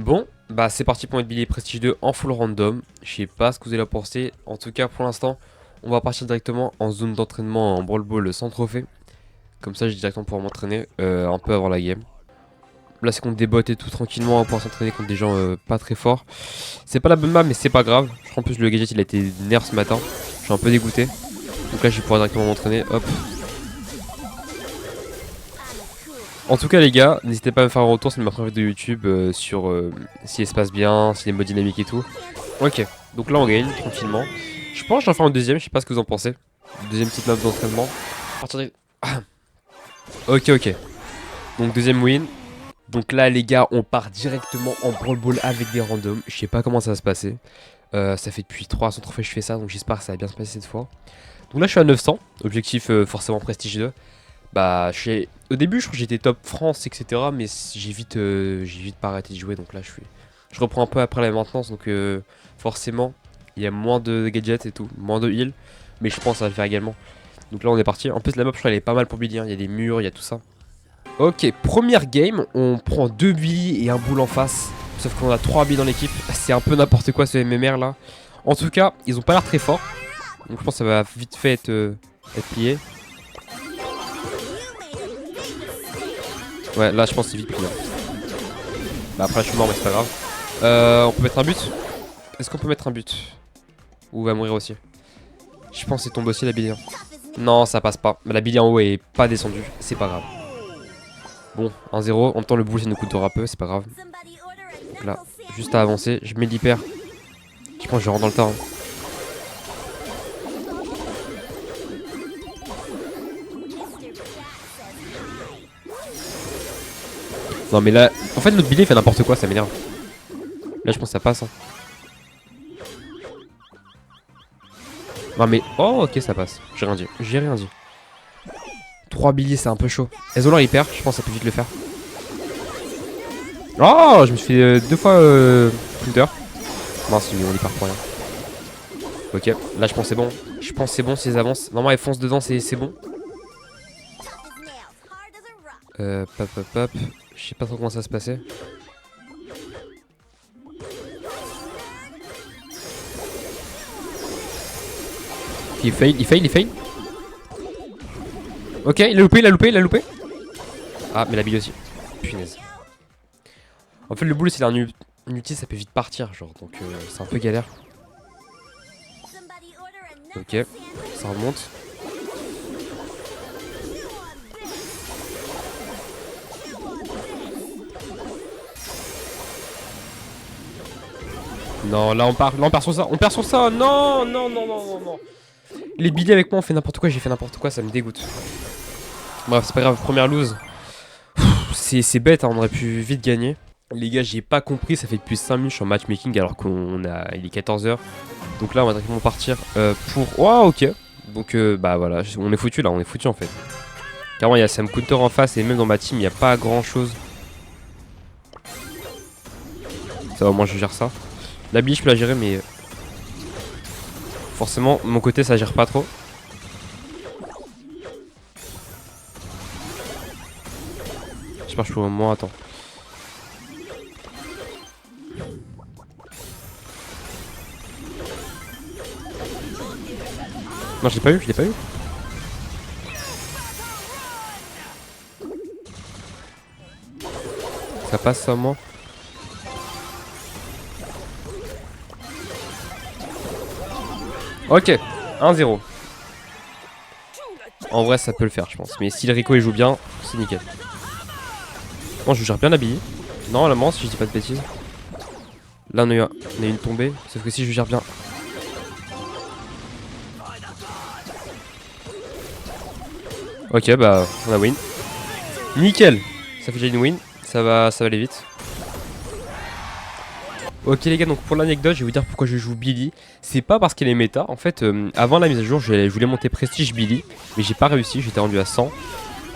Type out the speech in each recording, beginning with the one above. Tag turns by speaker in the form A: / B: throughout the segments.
A: Bon, bah c'est parti pour notre billet Prestige 2 en full random. Je sais pas ce que vous allez en penser. En tout cas, pour l'instant, on va partir directement en zone d'entraînement en Brawl Ball sans trophée. Comme ça, j'ai directement pouvoir m'entraîner un peu avant la game. Là, c'est contre des bots et tout tranquillement. On va pouvoir s'entraîner contre des gens pas très forts. C'est pas la bonne map, mais c'est pas grave. Je crois en plus le gadget il a été nerf ce matin. Je suis un peu dégoûté. Donc là, je vais pouvoir directement m'entraîner. Hop. En tout cas les gars, n'hésitez pas à me faire un retour, c'est ma première vidéo YouTube sur si elle se passe bien, si les modes dynamiques et tout. Ok, donc là on gagne tranquillement. Je pense que j'en fais un deuxième, je sais pas ce que vous en pensez. Deuxième petite map d'entraînement. Ok. Donc deuxième win. Donc là les gars, on part directement en Brawl Ball avec des randoms. Je sais pas comment ça va se passer. Ça fait depuis 300 trophées que je fais ça, donc j'espère que ça va bien se passer cette fois. Donc là je suis à 900, objectif forcément Prestige 2. Bah, au début, je crois que j'étais top France, etc. Mais j'ai vite pas arrêté de jouer. Donc là, je reprends un peu après la maintenance. Donc forcément, il y a moins de gadgets et tout, moins de heal. Mais je pense que ça va le faire également. Donc là, on est parti. En plus, la map, je crois, elle est pas mal pour Billy. Hein. Il y a des murs, il y a tout ça. Ok, première game. On prend 2 Billy et un boule en face. Sauf qu'on a 3 Billy dans l'équipe. C'est un peu n'importe quoi ce MMR là. En tout cas, ils ont pas l'air très forts. Donc je pense que ça va vite fait être plié. Ouais, là je pense que c'est vite plié. Bah après je suis mort mais c'est pas grave. On peut mettre un but. Est-ce qu'on peut mettre un but? Ou va mourir aussi? Je pense que c'est tombé aussi la Billy. Non ça passe pas. Mais la Billy en haut est pas descendue. C'est pas grave. Bon 1-0. En même temps le boule ça nous coûtera peu. C'est pas grave. Là juste à avancer. Je mets l'hyper. Je pense que je rentre dans le tas. Hein. Non mais là, en fait notre Billy fait n'importe quoi, ça m'énerve. Là je pense que ça passe. Hein. Non mais, oh ok ça passe, j'ai rien dit, 3 billets c'est un peu chaud. Ezolar il perd, je pense que ça peut vite le faire. Oh je me suis fait 2 fois counter. Mince on y part pour rien. Ok, là je pense c'est bon. Je pense c'est bon s'ils avancent. Normalement elle fonce dedans c'est bon. Pop. Je sais pas trop comment ça va se passer. Il fail. Ok, il a loupé. Ah, mais la bille aussi. Punaise. En fait, le boule, c'est un ulti, ça peut vite partir, genre, donc c'est un peu galère. Ok, ça remonte. Non, là on perd sur ça, non. Les billets avec moi on fait n'importe quoi, j'ai fait n'importe quoi, ça me dégoûte. Bref, c'est pas grave, première lose. C'est bête, hein, on aurait pu vite gagner. Les gars, j'ai pas compris, ça fait depuis 5 minutes je suis en matchmaking alors il est 14h. Donc là on va directement partir pour... Oh ok. Donc bah voilà, on est foutu là, on est foutu en fait. Carrément il y a Sam Counter en face et même dans ma team il n'y a pas grand chose. Ça va, au moins je gère ça. La bille je peux la gérer mais... Forcément, mon côté ça gère pas trop. J'espère que je peux au moins attends. Non, je l'ai pas eu. Ça passe ça moi. Ok, 1-0. En vrai ça peut le faire je pense. Mais si le Rico il joue bien, c'est nickel. Bon je gère bien la bille. Normalement si je dis pas de bêtises. Là on a une tombée. Sauf que si je gère bien. Ok bah on a win. Nickel. Ça fait déjà une win. Ça va aller vite. Ok les gars, donc pour l'anecdote je vais vous dire pourquoi je joue Billy. C'est pas parce qu'elle est méta. En fait avant la mise à jour je voulais monter Prestige Billy. Mais j'ai pas réussi, j'étais rendu à 100.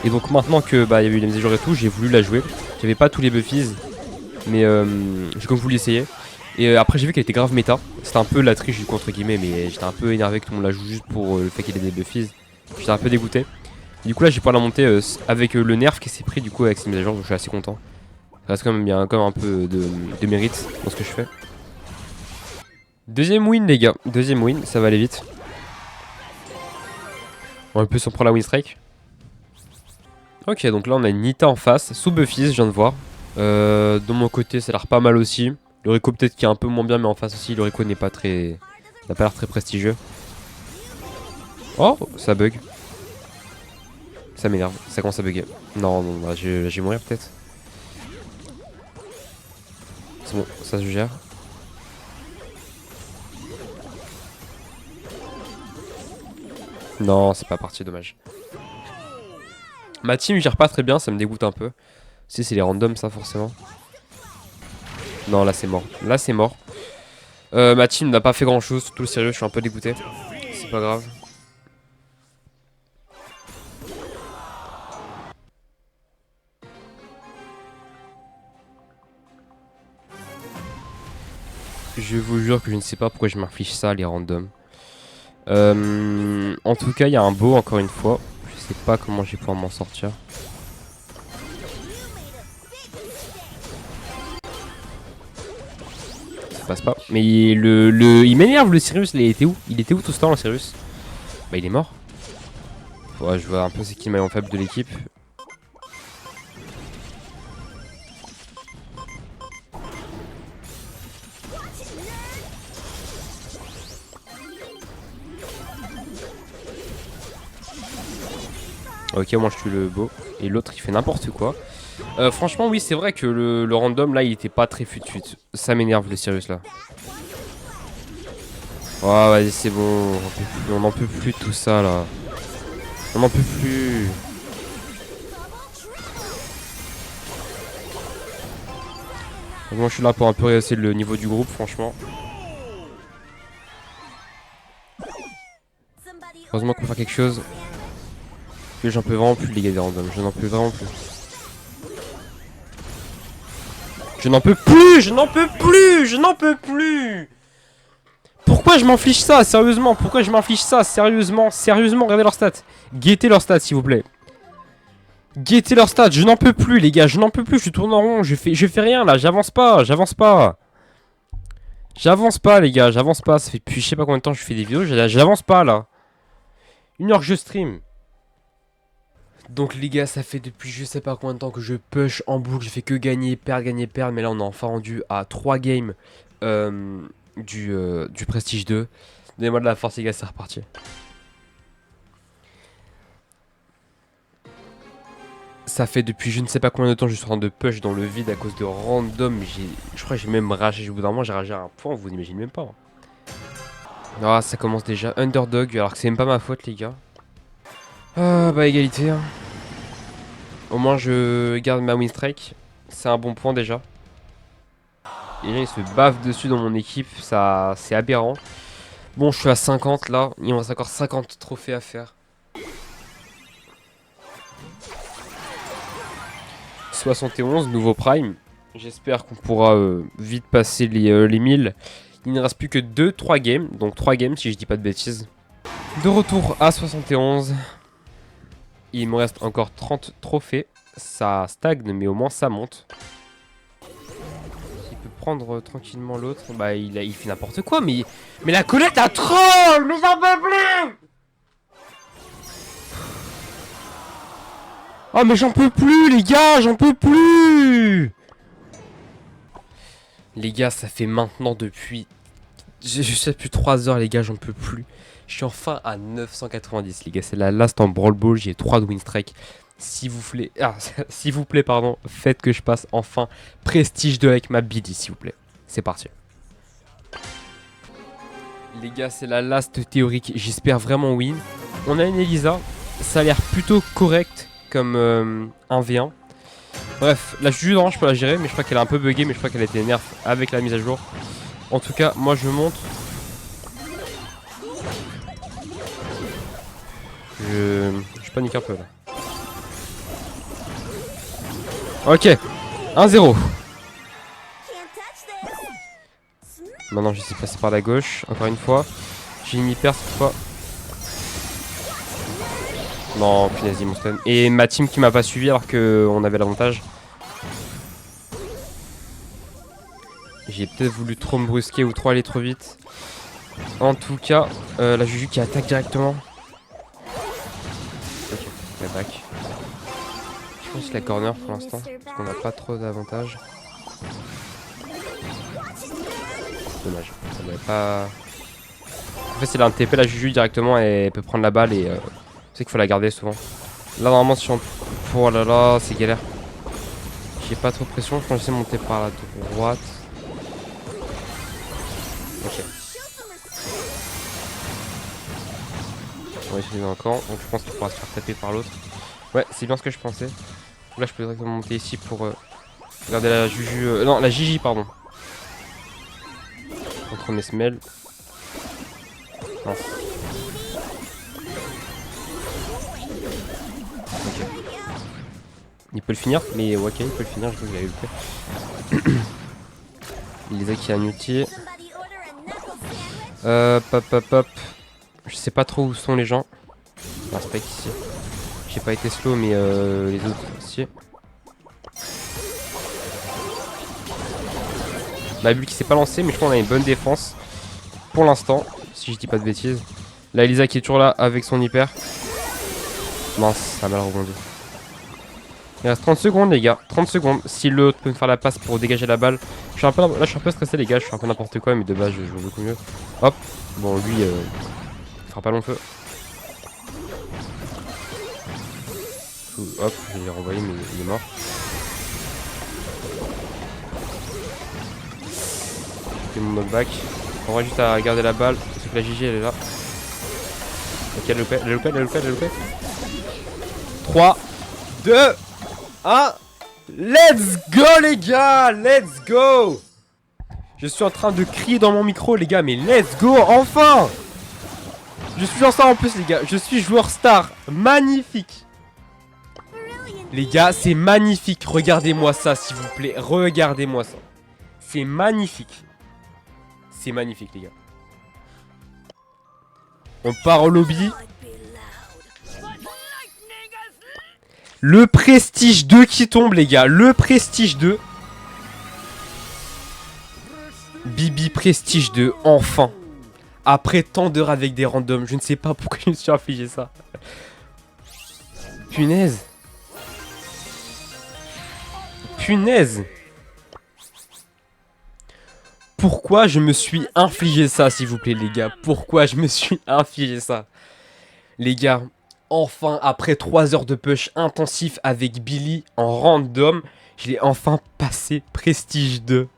A: Et donc maintenant que bah il y a eu la mise à jour et tout, j'ai voulu la jouer. J'avais pas tous les buffies. Mais j'ai comme voulu essayer. Et après j'ai vu qu'elle était grave méta. C'était un peu la triche du coup entre guillemets. Mais j'étais un peu énervé que tout le monde la joue juste pour le fait qu'elle ait des buffies. J'étais un peu dégoûté. Du coup là j'ai pouvoir la monter avec le nerf qui s'est pris du coup avec cette mise à jour. Donc je suis assez content. Ça reste quand même bien, comme un peu de mérite dans ce que je fais. Deuxième win les gars, deuxième win, ça va aller vite. On peut s'en prendre la win strike. Ok, donc là on a une Nita en face, sous Buffy, je viens de voir. De mon côté ça a l'air pas mal aussi. Le Rico peut-être qui est un peu moins bien, mais en face aussi le Rico n'est pas très... n'a pas l'air très prestigieux. Oh, ça bug. Ça m'énerve, ça commence à bugger. Non, non, bah, je vais mourir peut-être. C'est bon, ça se gère. Non, c'est pas parti, dommage. Ma team gère pas très bien, ça me dégoûte un peu. Si, c'est les randoms, ça, forcément. Non, là, c'est mort. Là, c'est mort. Ma team n'a pas fait grand chose, tout le sérieux, je suis un peu dégoûté. C'est pas grave. Je vous jure que je ne sais pas pourquoi je m'inflige ça, les randoms. En tout cas, il y a un beau, encore une fois. Je sais pas comment je vais pouvoir m'en sortir. Ça passe pas. Mais il m'énerve le Sirius, il était où? Il était où tout ce temps le Sirius? Bah il est mort. Ouais, je vois un peu c'est qui le maillon faible de l'équipe. Ok, moi je tue le beau. Et l'autre il fait n'importe quoi. Franchement, oui, c'est vrai que le random là il était pas très fut-fut. Ça m'énerve le Sirius là. Oh, vas-y, c'est bon. On n'en peut plus de tout ça là. On n'en peut plus. Moi je suis là pour un peu rehausser le niveau du groupe, franchement. Heureusement qu'on peut faire quelque chose. Que j'en peux vraiment plus les gars des randoms. Je n'en peux vraiment plus. Je n'en peux plus. Je n'en peux plus. Je n'en peux plus. Pourquoi je m'inflige ça? Sérieusement, pourquoi je m'inflige ça? Sérieusement, sérieusement, regardez leurs stats. Guettez leurs stats s'il vous plaît. Guettez leurs stats, je n'en peux plus les gars, je n'en peux plus, je tourne en rond, je fais rien là, j'avance pas, j'avance pas. J'avance pas les gars, j'avance pas, ça fait depuis je sais pas combien de temps que je fais des vidéos, j'avance pas là. 1 heure que je stream. Donc les gars, ça fait depuis je sais pas combien de temps que je push en boucle, je fais que gagner, perdre, mais là on est enfin rendu à 3 games du Prestige 2. Donnez-moi de la force les gars, c'est reparti. Ça fait depuis je ne sais pas combien de temps que je suis en train de push dans le vide à cause de random. Je crois que j'ai même ragé. Au bout d'un moment, j'ai ragé à un point, vous imaginez même pas. Ah, ça commence déjà. Underdog, alors que c'est même pas ma faute, les gars. Ah, bah, égalité. Hein. Au moins, je garde ma win strike. C'est un bon point déjà. Et là, il se baffe dessus dans mon équipe. Ça, c'est aberrant. Bon, je suis à 50 là. Il me reste encore 50 trophées à faire. 71, nouveau prime. J'espère qu'on pourra vite passer les 1000. Il ne reste plus que 2-3 games. Donc 3 games si je dis pas de bêtises. De retour à 71. Il me reste encore 30 trophées. Ça stagne mais au moins ça monte. Il peut prendre tranquillement l'autre. Bah il fait n'importe quoi. Mais la Colette a troll. Mais j'en peux plus. Oh mais j'en peux plus les gars, j'en peux plus. Les gars, ça fait maintenant depuis... Je sais plus 3 heures les gars, j'en peux plus. Je suis enfin à 990 les gars, c'est la last en Brawl Ball, j'ai 3 de win strike. S'il vous plaît, s'il vous plaît pardon, faites que je passe enfin Prestige 2 avec ma BD s'il vous plaît. C'est parti. Les gars, c'est la last théorique, j'espère vraiment win. On a une Elisa, ça a l'air plutôt correct comme 1v1. Bref, la Judran, je peux la gérer, mais je crois qu'elle est un peu buggée, mais je crois qu'elle a été nerf avec la mise à jour. En tout cas, moi je monte. Je panique un peu là. Ok, 1-0. Maintenant, je sais passer par la gauche, encore une fois. J'ai une hyper cette fois. Non, punaise, mon stun. Et ma team qui m'a pas suivi alors qu'on avait l'avantage. J'ai peut-être voulu trop me brusquer ou trop aller trop vite. En tout cas, la Juju qui attaque directement. Ok, la back. Je pense la corner pour l'instant, parce qu'on n'a pas trop d'avantages. Dommage, ça m'avait pas... En fait, c'est un TP la Juju directement et elle peut prendre la balle et c'est qu'il faut la garder souvent. Là, normalement, si on... Oh là là, c'est galère. J'ai pas trop de pression, je pense que j'essaie de monter par la droite. Ok. On va essayer dans le camp, donc je pense qu'il pourra se faire taper par l'autre. Ouais, c'est bien ce que je pensais. Là, je peux directement monter ici pour regarder la Juju. Non, la Gigi, pardon. Contre mes semelles. Non. Ok. Il peut le finir, mais ok, il peut le finir, je crois qu'il avait le fait. Il les a qui a un outil. Hop. Je sais pas trop où sont les gens. Non, c'est pas ici. J'ai pas été slow, mais les autres ici. La bulle qui s'est pas lancée, mais je pense qu'on a une bonne défense. Pour l'instant, si je dis pas de bêtises. La Elisa qui est toujours là avec son hyper. Mince, ça a mal rebondi. Il reste 30 secondes les gars, 30 secondes. Si l'autre peut me faire la passe pour dégager la balle. Je suis un peu, là je suis un peu stressé les gars, je fais un peu n'importe quoi, mais de base je joue beaucoup mieux. Hop, bon lui il fera pas long feu. Hop, je l'ai renvoyé mais il est mort. Je fais mon knockback. On va juste à garder la balle, parce que la Gigi elle est là. Ok, elle est loupée. 3, 2, 1. Let's go les gars, let's go. Je suis en train de crier dans mon micro les gars, mais let's go enfin. Je suis en star en plus les gars, je suis joueur star, magnifique. Les gars, c'est magnifique, regardez-moi ça s'il vous plaît, regardez-moi ça. C'est magnifique. C'est magnifique les gars. On part au lobby. Le Prestige 2 qui tombe les gars, le Prestige 2. Bibi Prestige 2, enfin. Après tant d'heures avec des randoms, je ne sais pas pourquoi je me suis infligé ça. Punaise. Punaise. Pourquoi je me suis infligé ça s'il vous plaît les gars? Pourquoi je me suis infligé ça? Les gars, enfin après 3 heures de push intensif avec Billy en random, je l'ai enfin passé Prestige 2.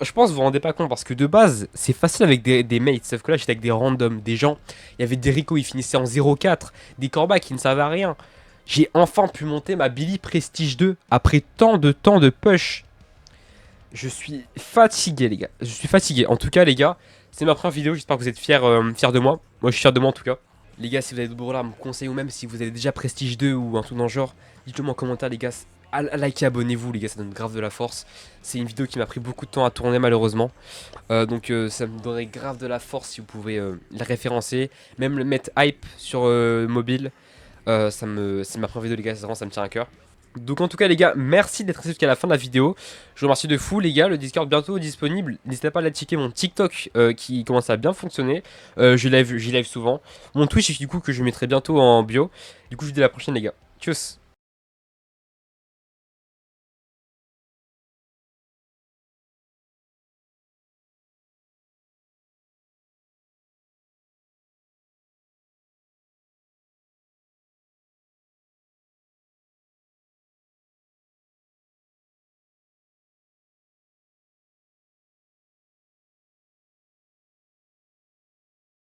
A: Je pense que vous vous rendez pas compte parce que de base c'est facile avec des mates, sauf que là j'étais avec des randoms, des gens. Il y avait des Rico, ils finissaient en 0-4, des Corba qui ne servaient à rien. J'ai enfin pu monter ma Billy Prestige 2 après tant de push. Je suis fatigué les gars, je suis fatigué. En tout cas les gars, c'est ma première vidéo, j'espère que vous êtes fiers de moi. Moi je suis fier de moi en tout cas. Les gars, si vous avez d'autres brawlers à me conseiller ou même si vous avez déjà Prestige 2 ou un truc dans le genre, dites-le moi en commentaire les gars. Likez, abonnez-vous les gars, ça donne grave de la force. C'est une vidéo qui m'a pris beaucoup de temps à tourner malheureusement. Donc ça me donnerait grave de la force si vous pouvez la référencer. Même le mettre hype sur mobile. C'est ma première vidéo les gars, vraiment ça me tient à cœur. Donc en tout cas les gars, merci d'être resté jusqu'à la fin de la vidéo. Je vous remercie de fou les gars, le Discord bientôt disponible. N'hésitez pas à aller checker mon TikTok qui commence à bien fonctionner. J'y live souvent. Mon Twitch du coup que je mettrai bientôt en bio. Du coup je vous dis à la prochaine les gars. Tchuss.